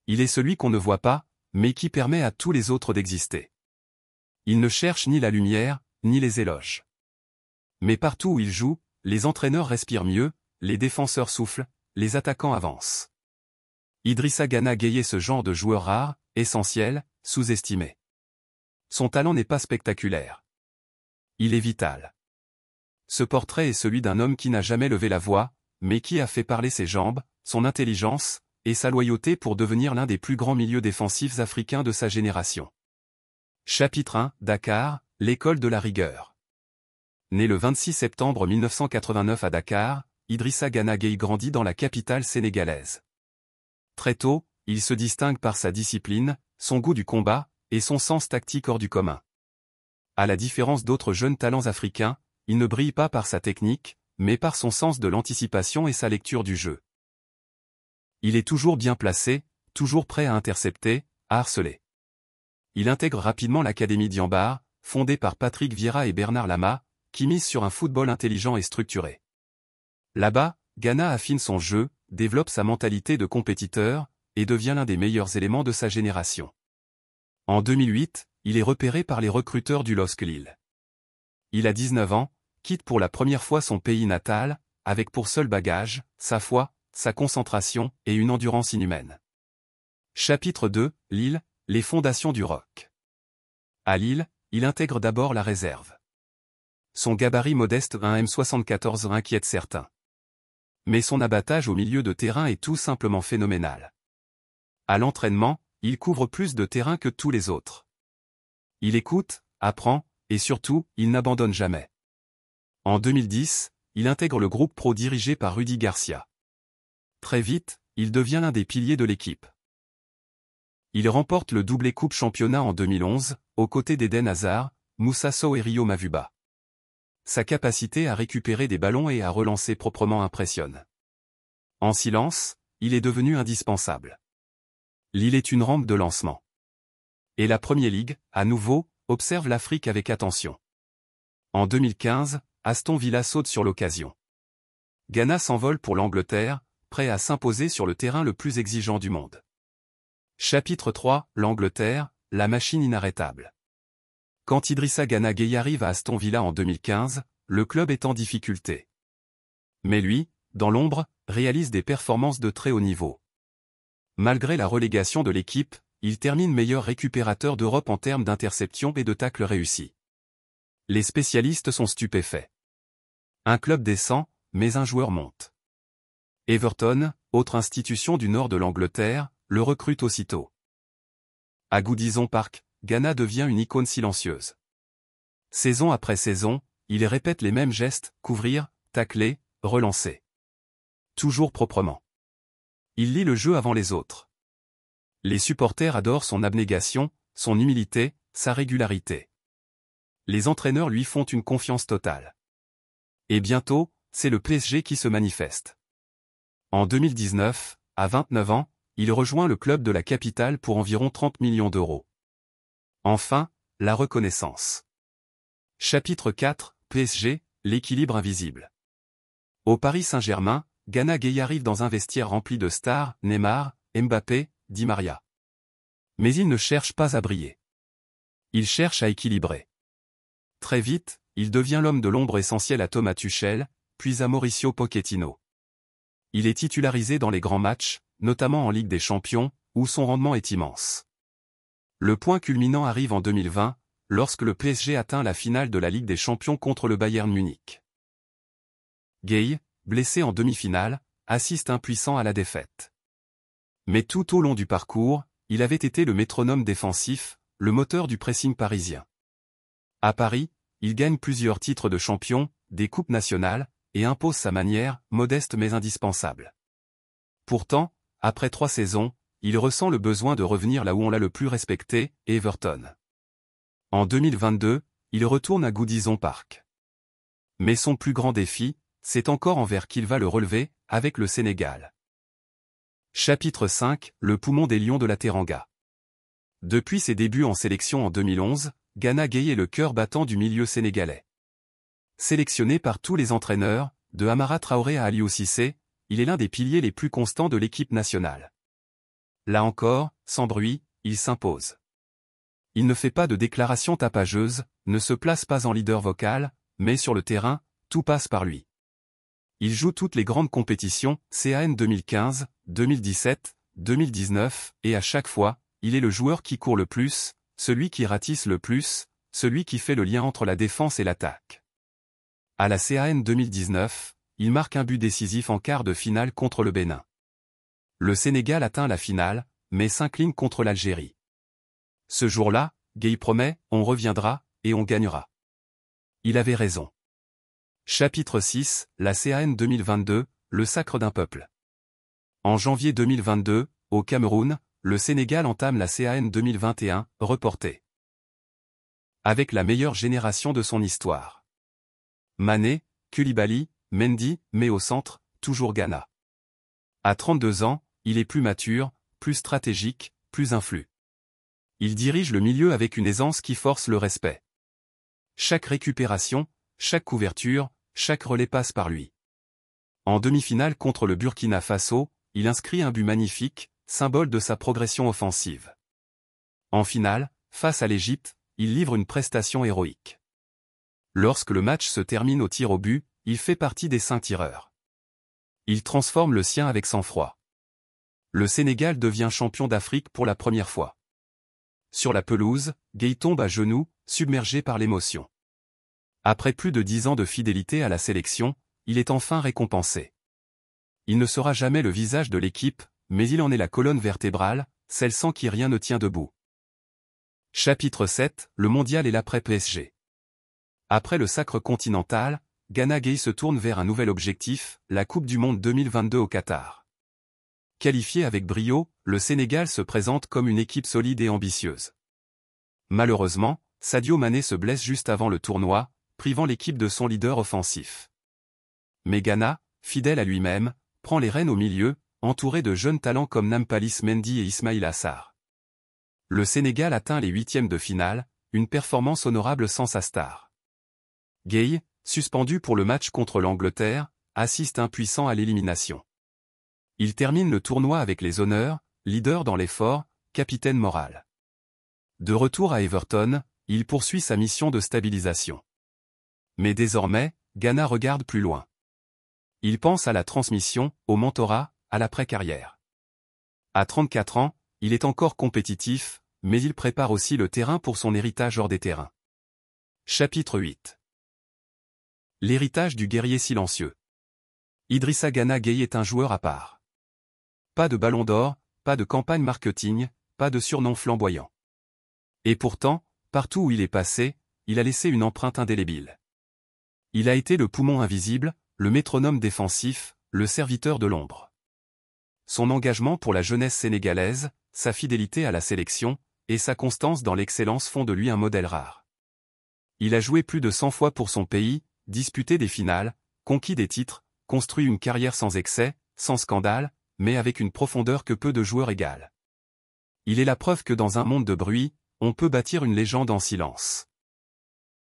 Il est celui qu'on ne voit pas, mais qui permet à tous les autres d'exister. Il ne cherche ni la lumière, ni les éloges. Mais partout où il joue, les entraîneurs respirent mieux, les défenseurs soufflent, les attaquants avancent. Idrissa Gana Gueye est ce genre de joueur rare, essentiel, sous-estimé. Son talent n'est pas spectaculaire. Il est vital. Ce portrait est celui d'un homme qui n'a jamais levé la voix, mais qui a fait parler ses jambes, son intelligence, et sa loyauté pour devenir l'un des plus grands milieux défensifs africains de sa génération. Chapitre 1, Dakar, l'école de la rigueur. Né le 26 septembre 1989 à Dakar, Idrissa Gana Gueye grandit dans la capitale sénégalaise. Très tôt, il se distingue par sa discipline, son goût du combat, et son sens tactique hors du commun. À la différence d'autres jeunes talents africains, il ne brille pas par sa technique, mais par son sens de l'anticipation et sa lecture du jeu. Il est toujours bien placé, toujours prêt à intercepter, à harceler. Il intègre rapidement l'académie Diambar, fondée par Patrick Vieira et Bernard Lama, qui mise sur un football intelligent et structuré. Là-bas, Gana affine son jeu, développe sa mentalité de compétiteur, et devient l'un des meilleurs éléments de sa génération. En 2008, il est repéré par les recruteurs du LOSC Lille. Il a 19 ans, quitte pour la première fois son pays natal, avec pour seul bagage, sa foi, sa concentration et une endurance inhumaine. Chapitre 2, Lille, les fondations du rock. À Lille, il intègre d'abord la réserve. Son gabarit modeste 1m74 inquiète certains. Mais son abattage au milieu de terrain est tout simplement phénoménal. À l'entraînement, il couvre plus de terrain que tous les autres. Il écoute, apprend, et surtout, il n'abandonne jamais. En 2010, il intègre le groupe pro dirigé par Rudy Garcia. Très vite, il devient l'un des piliers de l'équipe. Il remporte le doublé Coupe Championnat en 2011, aux côtés d'Eden Hazard, Moussa Sow et Rio Mavuba. Sa capacité à récupérer des ballons et à relancer proprement impressionne. En silence, il est devenu indispensable. Lille est une rampe de lancement. Et la Premier League, à nouveau, observe l'Afrique avec attention. En 2015, Aston Villa saute sur l'occasion. Gana s'envole pour l'Angleterre, prêt à s'imposer sur le terrain le plus exigeant du monde. Chapitre 3, l'Angleterre, la machine inarrêtable. Quand Idrissa Gana Gueye arrive à Aston Villa en 2015, le club est en difficulté. Mais lui, dans l'ombre, réalise des performances de très haut niveau. Malgré la relégation de l'équipe, il termine meilleur récupérateur d'Europe en termes d'interceptions et de tacles réussis. Les spécialistes sont stupéfaits. Un club descend, mais un joueur monte. Everton, autre institution du nord de l'Angleterre, le recrute aussitôt. À Goodison Park, Gana devient une icône silencieuse. Saison après saison, il répète les mêmes gestes, couvrir, tacler, relancer. Toujours proprement. Il lit le jeu avant les autres. Les supporters adorent son abnégation, son humilité, sa régularité. Les entraîneurs lui font une confiance totale. Et bientôt, c'est le PSG qui se manifeste. En 2019, à 29 ans, il rejoint le club de la capitale pour environ 30 millions d'euros. Enfin, la reconnaissance. Chapitre 4, PSG, l'équilibre invisible. Au Paris Saint-Germain, Gana Gueye arrive dans un vestiaire rempli de stars, Neymar, Mbappé, Di Maria. Mais il ne cherche pas à briller. Il cherche à équilibrer. Très vite, il devient l'homme de l'ombre essentiel à Thomas Tuchel, puis à Mauricio Pochettino. Il est titularisé dans les grands matchs, notamment en Ligue des Champions, où son rendement est immense. Le point culminant arrive en 2020, lorsque le PSG atteint la finale de la Ligue des Champions contre le Bayern Munich. Gueye, blessé en demi-finale, assiste impuissant à la défaite. Mais tout au long du parcours, il avait été le métronome défensif, le moteur du pressing parisien. À Paris, il gagne plusieurs titres de champion, des coupes nationales, et impose sa manière, modeste mais indispensable. Pourtant, après 3 saisons, il ressent le besoin de revenir là où on l'a le plus respecté, Everton. En 2022, il retourne à Goodison Park. Mais son plus grand défi, c'est encore envers qui il va le relever, avec le Sénégal. Chapitre 5, le poumon des Lions de la Teranga. Depuis ses débuts en sélection en 2011, Gana Gueye est le cœur battant du milieu sénégalais. Sélectionné par tous les entraîneurs, de Amara Traoré à Aliou Cissé, il est l'un des piliers les plus constants de l'équipe nationale. là encore, sans bruit, il s'impose. Il ne fait pas de déclarations tapageuses, ne se place pas en leader vocal, mais sur le terrain, tout passe par lui. Il joue toutes les grandes compétitions, CAN 2015, 2017, 2019, et à chaque fois, il est le joueur qui court le plus, celui qui ratisse le plus, celui qui fait le lien entre la défense et l'attaque. À la CAN 2019, il marque un but décisif en quart de finale contre le Bénin. Le Sénégal atteint la finale, mais s'incline contre l'Algérie. Ce jour-là, Gueye promet, on reviendra, et on gagnera. Il avait raison. Chapitre 6, la CAN 2022, le sacre d'un peuple. En janvier 2022, au Cameroun, le Sénégal entame la CAN 2021, reportée. Avec la meilleure génération de son histoire. Mané, Koulibaly, Mendy, mais au centre, toujours Ghana. À 32 ans, il est plus mature, plus stratégique, plus influent. Il dirige le milieu avec une aisance qui force le respect. Chaque récupération, chaque couverture, chaque relais passe par lui. En demi-finale contre le Burkina Faso, il inscrit un but magnifique, symbole de sa progression offensive. En finale, face à l'Égypte, il livre une prestation héroïque. Lorsque le match se termine au tir au but, il fait partie des 5 tireurs. Il transforme le sien avec sang-froid. Le Sénégal devient champion d'Afrique pour la première fois. Sur la pelouse, Gueye tombe à genoux, submergé par l'émotion. Après plus de 10 ans de fidélité à la sélection, il est enfin récompensé. Il ne sera jamais le visage de l'équipe, mais il en est la colonne vertébrale, celle sans qui rien ne tient debout. Chapitre 7, le mondial et l'après-PSG. Après le sacre continental, Gana Gueye se tourne vers un nouvel objectif, la Coupe du Monde 2022 au Qatar. Qualifié avec brio, le Sénégal se présente comme une équipe solide et ambitieuse. Malheureusement, Sadio Mané se blesse juste avant le tournoi, privant l'équipe de son leader offensif. Mais Ghana, fidèle à lui-même, prend les rênes au milieu, entouré de jeunes talents comme Nampalys Mendy et Ismaïla Sarr. Le Sénégal atteint les 8e de finale, une performance honorable sans sa star. Gueye, suspendu pour le match contre l'Angleterre, assiste impuissant à l'élimination. Il termine le tournoi avec les honneurs, leader dans l'effort, capitaine moral. De retour à Everton, il poursuit sa mission de stabilisation. Mais désormais, Ghana regarde plus loin. Il pense à la transmission, au mentorat, à l'après-carrière. À 34 ans, il est encore compétitif, mais il prépare aussi le terrain pour son héritage hors des terrains. Chapitre 8. L'héritage du guerrier silencieux. Idrissa Gana Gueye est un joueur à part. Pas de ballon d'or, pas de campagne marketing, pas de surnom flamboyant. Et pourtant, partout où il est passé, il a laissé une empreinte indélébile. Il a été le poumon invisible, le métronome défensif, le serviteur de l'ombre. Son engagement pour la jeunesse sénégalaise, sa fidélité à la sélection, et sa constance dans l'excellence font de lui un modèle rare. Il a joué plus de 100 fois pour son pays, disputé des finales, conquis des titres, construit une carrière sans excès, sans scandale, mais avec une profondeur que peu de joueurs égalent. Il est la preuve que dans un monde de bruit, on peut bâtir une légende en silence.